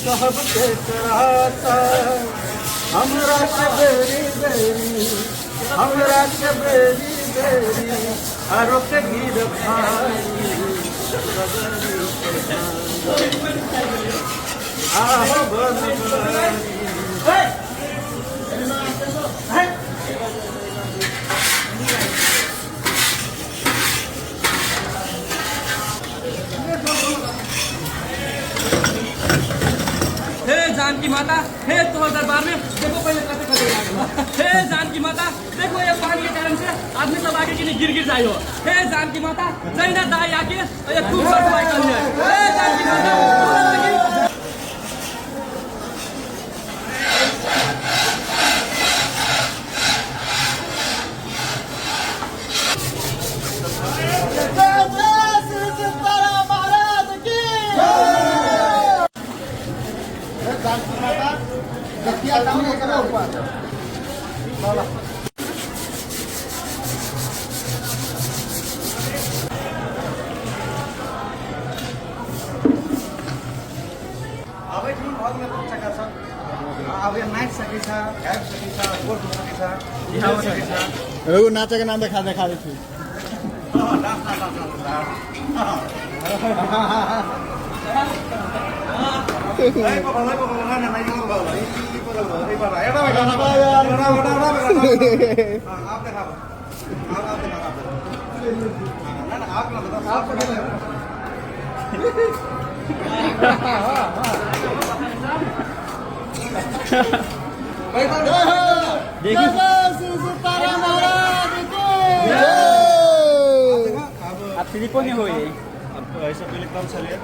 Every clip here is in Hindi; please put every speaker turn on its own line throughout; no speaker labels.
सबके कराता हमरा के बेरी बेरी हमरा के बेरी बेरी आरो के गिर भाई आहो बनबरी
हे जानकी माता, हे तोहर दरबार में देखो पहले कते कते लागल। हे जानकी माता, देखो ये पानी के कारण से आदमी सब आगे के लिए गिर जाए हो। हे जानकी माता, जैना दाई आके ये खूब सफाई कर ले। हे जानकी माता,
नाचे के नाम देखा देखा दी थी
आप सिलिकोन हो ये
ऐसा पहले कम चलिए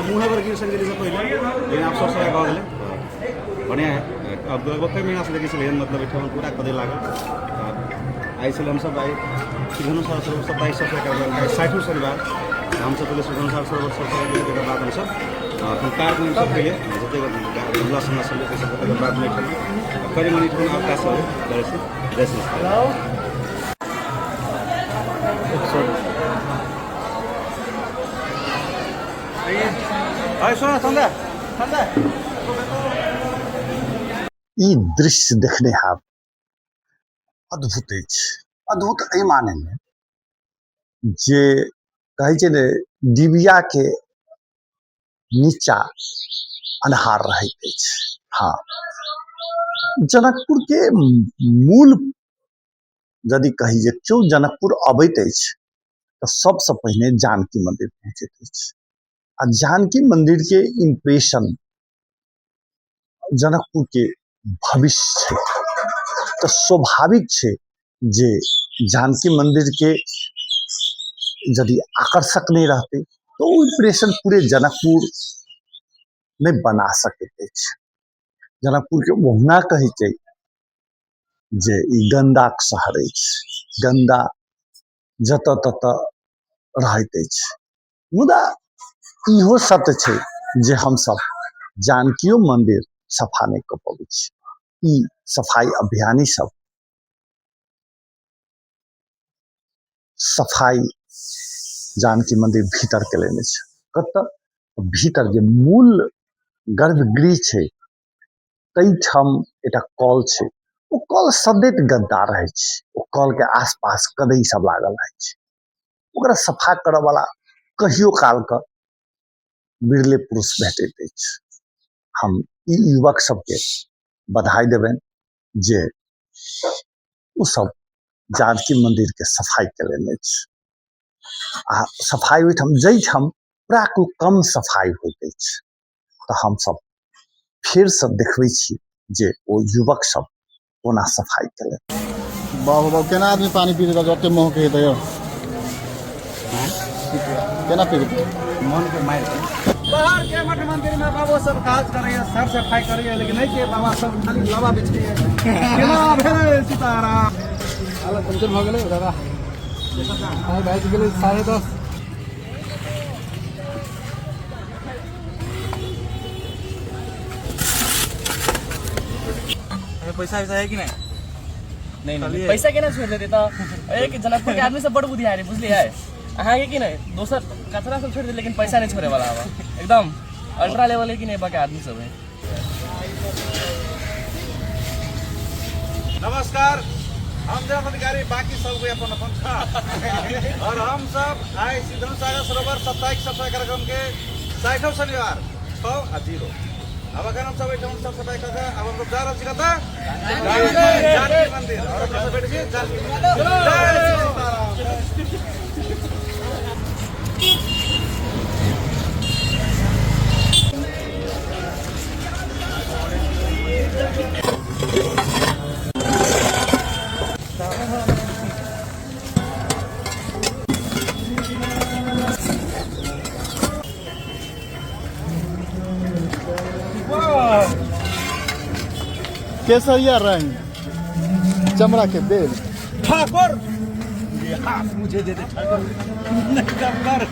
मुँहवर गिर संगे से पहले लेकिन आप सब गाँव दिले बढ़िया है। अब बफे महीना से देखिए मतलब इतना पूरा कदे लागल आई हम सब आई सुधनु सर सब बाईस सब साठों शनिवार हम सब पहले सुधनु सर सब बाद हम सब कार में सब पहले जब गमला समझ सब बाद में करीब मनी अवकाश
ई दृश्य देखने आप अद्भुत अद्भुत एहि माने में जे कहे छै ने डिबिया के नीचा अन्हार रहैत अछि। हाँ, जनकपुर के मूल यदि कही जे क्यों जनकपुर अबैत अछि तो सबसे पहले जानकी मंदिर पहुंचैत अछि आ जानकी मंदिर के इम्प्रेशन जनकपुर के भविष्य तो स्वाभाविक है जे जानकी मंदिर के यदि आकर्षक नहीं रहते तो वो इम्प्रेशन पूरे जनकपुर में बना सकते। जनकपुर के ओहुना कहे छै जे ई गंदा शहर अछि, गंदा जत तत रहैत अछि। मुदा इहो सत्य छै जे हम सब जानकियो मंदिर सफा नहीं कर पाबै छी। ई सफाई अभियानी सब सफाई जानकी मंदिर भीतर के लेने छै। कत भीतर जे मूल गर्भगृह छै तई ठाम एटा कल छै, ओ कल सदैत गंदा रहे छै। ओ कल के आसपास कदई सब लागल रहे छै। ओकरा सफा करे वाला कहियो काल के बिरले पुरुष भेटैत अछि। हम ई युवक सबके बधाई देबनि जे ओ सब जानकी मंदिर के सफाई केलनि अछि। आ सफाई ओहिठाम जाहिठाम प्राकु कम सफाई होइत अछि तऽ हम सब फिर से देखबै छी जे ओ युवक सब कोना सफाई केलनि।
बाबू बाबू केना आदमी पानी पी लेता जते मोह के हेतै केना पी
मन के मार
बाहर के मठ मंदिर में बाबू सब काज करैया, सर सफाई करैया, लेकिन नहीं के बाबा सब खाली लावा बेच के केना भेलै सीताराम आला पंचर भ गेलै दादा आइ बाइक गेलै 10:30। पैसा वैसा है कि नहीं?
नहीं नहीं पैसा केना छोड़ देते तो एक जनकपुर के आदमी सब बड़ बुद्धि है बुझलिए अहाँ के कि नहीं दोसर कचरा सब छोड़ दे लेकिन पैसा नहीं छोड़े वाला हवा एकदम अल्ट्रा लेवल है कि नहीं बाकी आदमी सब है।
नमस्कार, हम जन अधिकारी बाकी सब अपन अपन था और हम सब आए सिद्धन सागर सरोवर साप्ताहिक सफाई कार्यक्रम के 60वां शनिवार 6:0 अब अगर हम सब सब सफाई करके अब हम लोग जा रहे हैं जानकी मंदिर और अपने से बैठ के जानकी
केसरिया रंग चमड़ा के बेल
ठाकुर ये हाथ मुझे दे दे ठाकुर नहीं कर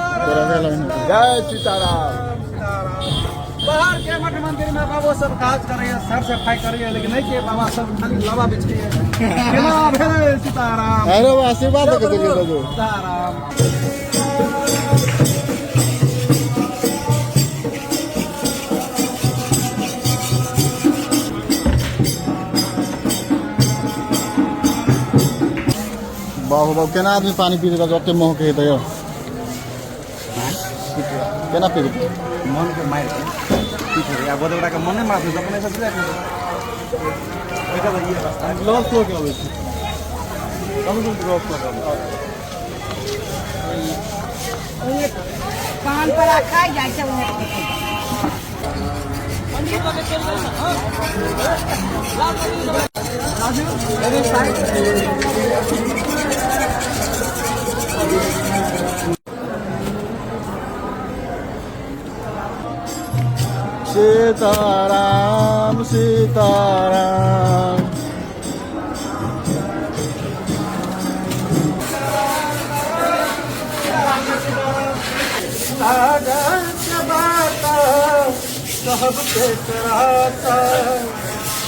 जय सीताराम।
बाहर के मठ मंदिर में बाबा सब काज करे सर सफाई करे लेकिन नहीं के बाबा सब खाली लावा बेच के केना भेले सीताराम
अरे वो आशीर्वाद दे के दो
सीताराम।
बाबू बाबू केना आदमी पानी पी देता जते मोह के दयो केना पी देता
मन के मार के अब बड़ा का मने मार दे अपने से जाके बेटा ये
ग्लास लो के आवे छी हम तो ग्लास लो के
कान पर खाई जाए छै
सीताराम सीताराम।
सबके कराता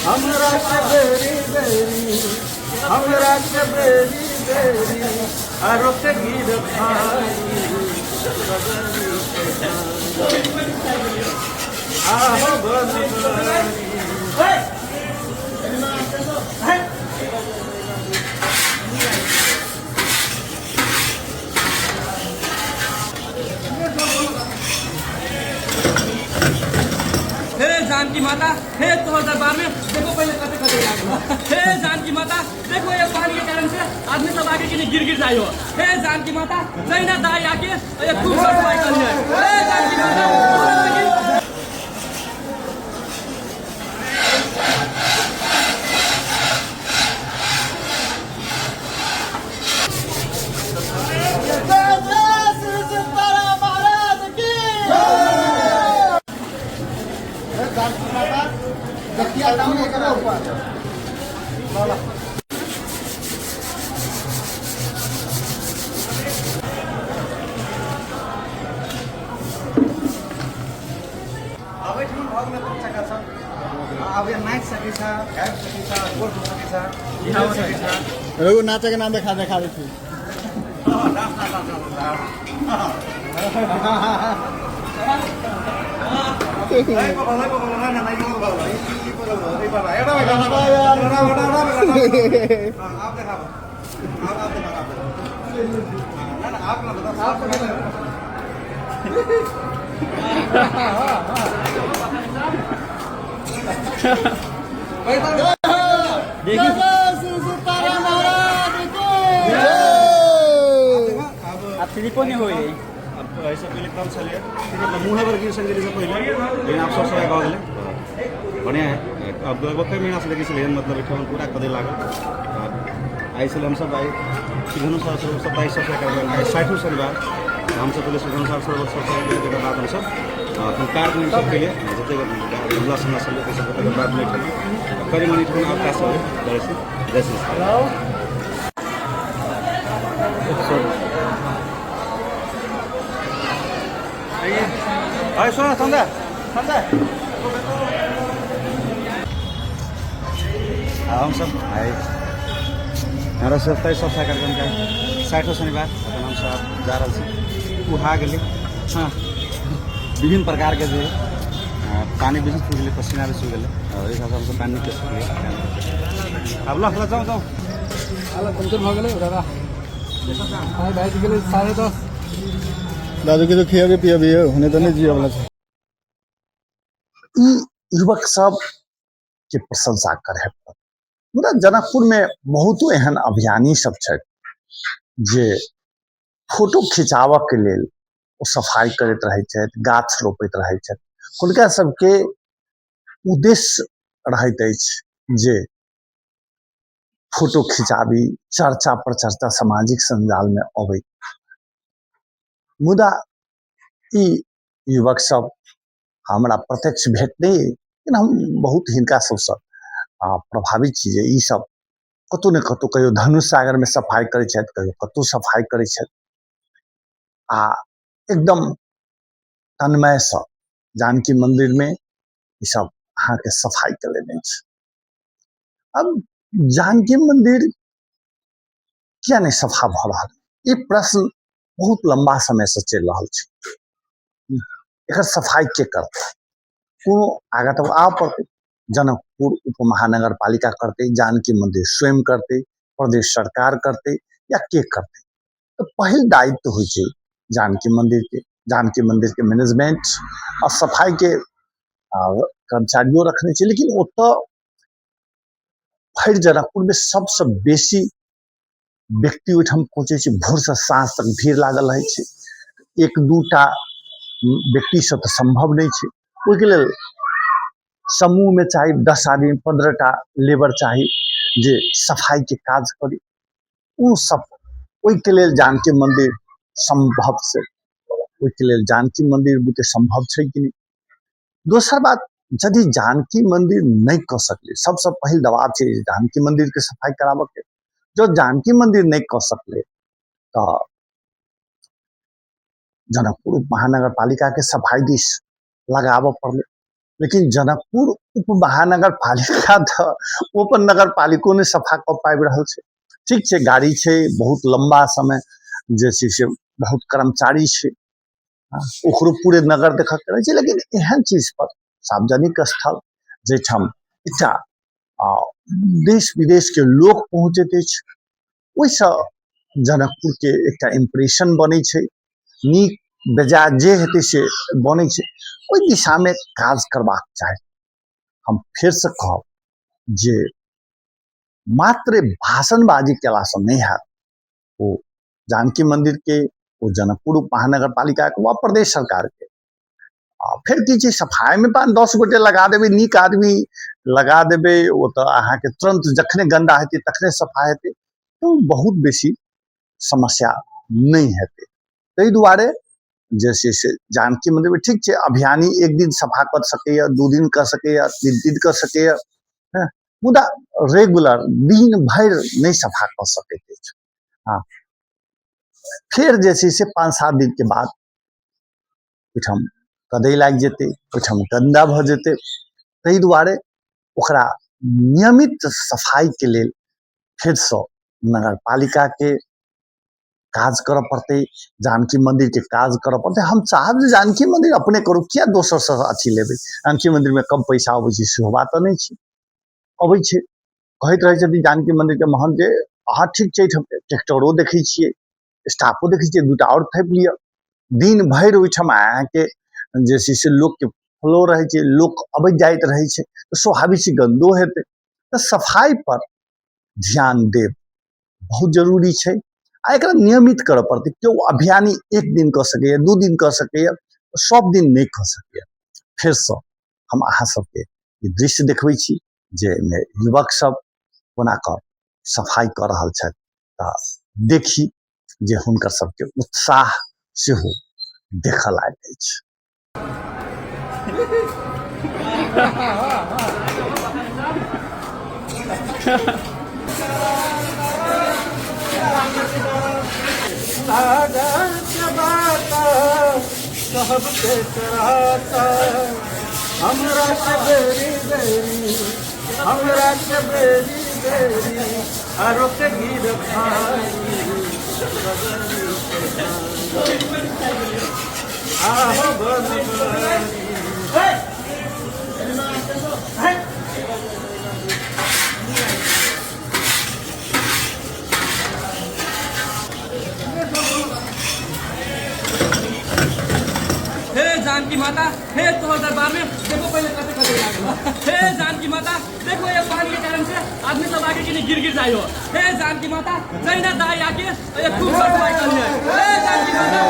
हमरा से बेरी बेरी हमरा से बेरी बेरी आरो के गिर खाई आहो बंद
हे जानकी माता हे तोहर दरबार में देखो पहले कते कते लागल हे जानकी माता देखो ये पानी के कारण से आदमी सब आगे के गिर गिर जायो हे जानकी माता जैना दाई आके ये खूब सफाई कर ले हे जानकी माता
अब नाच सके छ गायक सके छ गोल सके छ बिहाव सके छ
एगो नाचे के नाम देखा दे छी
सिलिकॉन हो गई
अब ऐसे पहले कम चलिए मतलब मुँह पर गिर संगे से पहले लेकिन आप सब गाँव गए बढ़िया है। अब लगभग कई महीना से लगी इसलिए मतलब इतना पूरा कदे लागल आई हम सब आए 27 शनिवार हम सब पुलिस अनुसार सर्व बाद हम सब कार्ड में सबके लिए जैसे लसन लसन सब बाद में करी मनी ठुन अवकाश हो जैसे अरे सुन संध्या संध्या हम सब आए हमारा 27 सप्ताह कार्यक्रम का 60वां शनिवार अपन हम सब जा रहा से उहा गेली हाँ विभिन्न प्रकार के जो पानी भी सूख गए पसीना भी सूख गए और इस हिसाब से पानी के सूख अब ला जाऊँ जाऊँ
अल्लाह पंचर हो गए दादा आए भाई के लिए 10:30
दादू के तो खिया पिया भी है होने तो नहीं जिया वाला छै
ई युवक सब के प्रशंसा करे मुदा जनकपुर में बहुत एहन अभियानी सब छै जे फोटो खिंचाव के लेल ओ सफाई करैत रहै छथि गाछ रोपैत रहै छथि हुनका सबके उद्देश्य रहैत अछि जे फोटो खिंचाबी चर्चा प्रचर्चा सामाजिक संजाल में अबै मुदा ई युवक सब हमरा प्रत्यक्ष भेट नहीं लेकिन हम बहुत हिनका सबसँ प्रभावित छी जे ई सब कतौ ने कतौ कहियो धनुष सागर में सफाई करै छथि कहियो कतौ सफाई करै छथि आ एकदम तन्मय से जानकी मंदिर में ई सब अहाँ के सफाई कर लेने छै अब जानकी मंदिर किया नहीं सफा भ रहल ई प्रश्न बहुत लंबा समय से चल रहा छै एकर सफाई के करते कोनो आगा तक आ पड़ते जनकपुर उप महानगर पालिका करते जानकी मंदिर स्वयं करते प्रदेश सरकार करते या के करते तो पहल दायित्व हो जानकी मंदिर के मैनेजमेंट और सफाई के कर्मचारियों रखने चाहिए लेकिन ओत भर जनकपुर में सबसे बेसी व्यक्ति ओहिठाम पहुँचे भोर से साँझ तक भीड़ लागल रहे एक दूटा व्यक्ति से तो संभव नहीं है ओहिके लेल समूह में चाहे 10 आदमी 15टा लेबर चाहिए जे सफाई के काज करी उ सब ओहिके लेल जानकी मंदिर संभव से ओहिके लेल जानकी मंदिर बुते संभव है कि नहीं दोसर बात यदि जानकी मंदिर नहीं कर सकले सबसे पहल दबाव है जानकी मंदिर के सफाई कराबे के जो जानकी मंदिर नहीं कर सकले तो जनकपुर महानगर पालिका के सफाई दिश लगाव पड़े लेकिन जनकपुर उप महानगर पालिका तो ओपन नगर पालिको ने सफा कर पाबि रहल छै ठीक है गाड़ी है बहुत लंबा समय जे से बहुत कर्मचारी है ओकरो पूरे नगर देख करे छै लेकिन एहन चीज पर सार्वजनिक स्थल जैठाम एकटा देश विदेश के लोग पहुँचते ओहिसँ जनकपुर के एकटा इम्प्रेशन बनै छै नीक बेजाय जे हेतै से बनै छै ओहि दिशा में काज करबाक चाही हम फिर से कहब जे मात्र भाषणबाजी केला से नहीं है वो जानकी मंदिर के वो जनकपुर महानगर पालिका के व प्रदेश सरकार के फिर की सफाई में 5-10 गोटे लगा देवे नीक आदमी लगा देवे वो तो अहाँ के तुरंत जखने गंदा हेतै तखने सफा हेतै तो बहुत बेसी समस्या नहीं हेतै ताहि दुआरे जैसे से जानकी मंदिर में ठीक है अभियानी एक दिन सफा कर सके 2 दिन कर सके 3 दिन कर सके मुदा रेगुलर दिन भर नहीं सफा कर सके हाँ फिर जैसे से 5-7 दिन के बाद ओहिठाम कदई लाग जेते ओहिठाम गंदा भ जेते ताहि दुआरे ओकरा नियमित सफाई के लेल फिर से नगर पालिका के काज कर पड़ते जानकी मंदिर के काज कर पड़ते हम चाहब जानकी मंदिर अपने करू क्या दोसर से अथी लेबे जानकी मंदिर में कम पैसा अबै छै सेहो बात नहीं छै अबै छै कहैत रहे छथिन जानकी मंदिर के महंत जे अहाँ ठीक छै ट्रैक्टरो देखै छियै स्टाफो देखै छियै 2टा और थैप लिअ दिन भर ओहिठाम अहाँके जे से लोक के फ्लो रहे छै लोक अबैत जाइत रहे छै तो स्वाभाविक से गंदो हेतै तो सफाई पर ध्यान देब बहुत जरूरी है आ एक नियमित कर पड़ते क्यों अभियानी 1 दिन कर सके 2 दिन कर सके सब दिन नहीं कर सके फिर से हम अहाँ सबके दृश्य देखबै छी जे युवक सब कोना कर सफाई कर रहल छथि देखी जे हुनकर सबके उत्साह सेहो देखऽ लागै छै।
सबके कराता हमरा से बेरी बेरी हमरा से बेरी बेरी आरो के गिर आहो बन
हे जानकी माता, हे तोहर दरबार में देखो पहले कैसे खतरे लागल। हे जानकी माता, देखो ये पानी के कारण से आदमी सब आगे के गिर गिर जाइयो। हे जानकी माता, जैना दाई आके ये खूब सफाई कर ले। हे जानकी माता,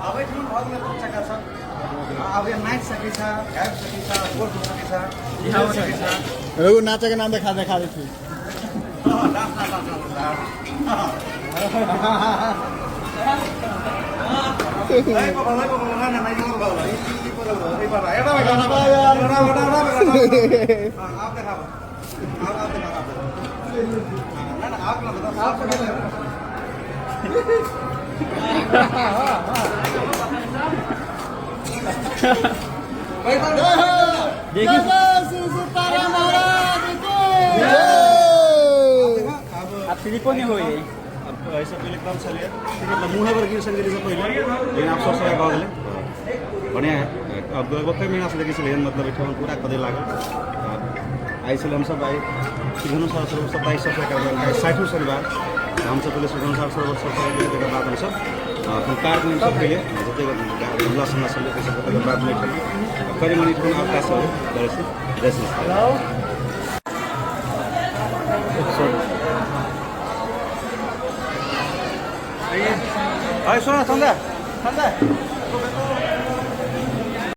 अब ठीक भऽ गेल चक्का सब अब ये नाच सकै छ गायब सकै छ बोल सकै छ दिखाव सकै छ
रघु नाचे के नाम देखा दे थी।
अब फिलिपो नहीं हुई
अब ऐसा पहले कम चलिए मतलब मुँहवर गिर संगे से पहले लेकिन आप सब गए गए बढ़िया है। अब वक्त महीना से देखी लेकिन मतलब इतना पूरा कदे लागल आई हम सब आई सिघनु सर सब 22 60 शनिवार हम सब पहले सिघनु सर सब बाद हम सब कार्यक्रम सब पहले जते हमला समझ सब बाद में करी मनी ठन अवकाश हो जैसे
सुन ठंडा